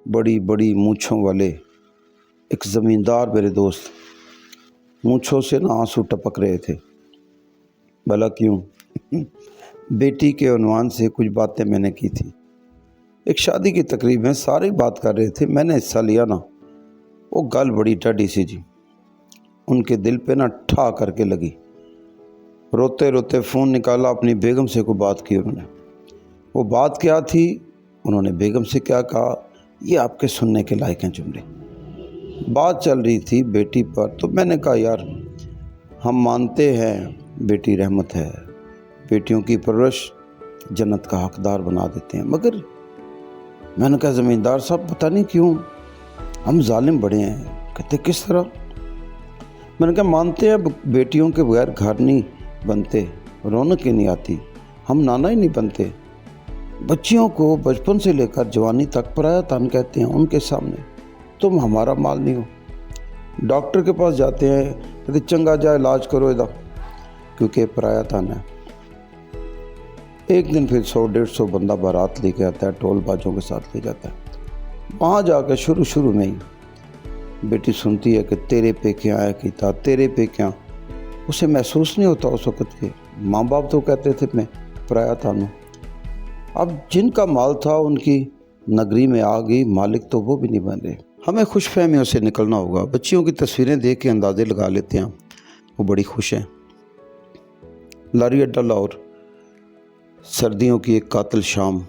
बड़ी बड़ी मूँछों वाले एक ज़मींदार मेरे दोस्त, मूँछों से ना आंसू टपक रहे थे। भला क्यों? बेटी के उन्वान से कुछ बातें मैंने की थी। एक शादी की तकरीब में सारे बात कर रहे थे, मैंने हिस्सा लिया ना। वो गल बड़ी टेढ़ी सी जी, उनके दिल पे ना ठा करके लगी। रोते रोते फ़ोन निकाला, अपनी बेगम से कोई बात की उन्होंने। वो बात क्या थी, उन्होंने बेगम से क्या कहा, ये आपके सुनने के लायक हैं जुमले। बात चल रही थी बेटी पर, तो मैंने कहा यार हम मानते हैं बेटी रहमत है, बेटियों की परवरिश जन्नत का हकदार बना देते हैं, मगर मैंने कहा ज़मींदार साहब पता नहीं क्यों हम जालिम बड़े हैं। कहते किस तरह? मैंने कहा मानते हैं बेटियों के बगैर घर नहीं बनते, रौनक ही नहीं आती, हम नाना ही नहीं बनते। बच्चियों को बचपन से लेकर जवानी तक पराया तन कहते हैं, उनके सामने तुम हमारा माल नहीं हो। डॉक्टर के पास जाते हैं, कहते चंगा जाए इलाज करो इधर, क्योंकि पराया तन है। एक दिन फिर 100-150 बंदा बारात लेके आता है, टोल बाजों के साथ ले जाता है। वहाँ जाकर शुरू में ही बेटी सुनती है कि तेरे पे क्या है कीता, तेरे पे क्या। उसे महसूस नहीं होता उस वक़्त के। माँ बाप तो कहते थे मैं पराया था हूँ। अब जिनका माल था उनकी नगरी में आ गई, मालिक तो वो भी नहीं बन रहे। हमें खुश फहमियों से निकलना होगा। बच्चियों की तस्वीरें देख के अंदाज़े लगा लेते हैं वो बड़ी खुश हैं। लारी अड्डा लाहौर, सर्दियों की एक कातिल शाम,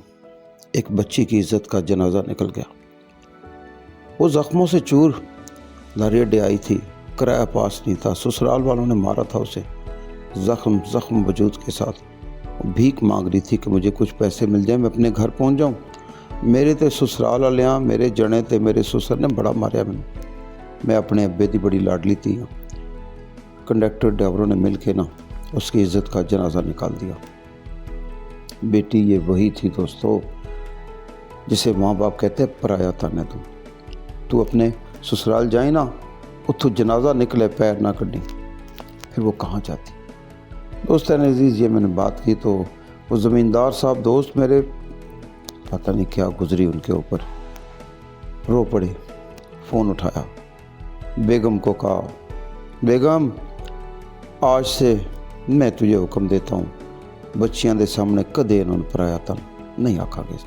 एक बच्ची की इज़्ज़त का जनाजा निकल गया। वो ज़ख्मों से चूर लारी अड्डे आई थी, किराया पास नहीं था, ससुराल वालों ने मारा था उसे ज़ख्म वजूद के साथ। भीख मांग रही थी कि मुझे कुछ पैसे मिल जाए, मैं अपने घर पहुंच जाऊं। मेरे ते ससुराल वाले मेरे जने ते मेरे ससुर ने बड़ा मारिया मैं अपने अब्बे की बड़ी लाडली थी। कंडक्टर ड्राइवरों ने मिल के ना उसकी इज़्ज़त का जनाजा निकाल दिया। बेटी ये वही थी दोस्तों जिसे माँ बाप कहते पराया था न तू अपने ससुराल जाए ना, उतो जनाजा निकले पैर ना कड्डी, फिर वो कहाँ जाती। दोस्त अजीज़, ये मैंने बात की तो वो ज़मींदार साहब दोस्त मेरे, पता नहीं क्या गुजरी उनके ऊपर, रो पड़े। फ़ोन उठाया, बेगम को कहा बेगम आज से मैं तुझे हुक्म देता हूँ, बच्चियां दे सामने कदे इन्होंने पराया तन नहीं आखांगे।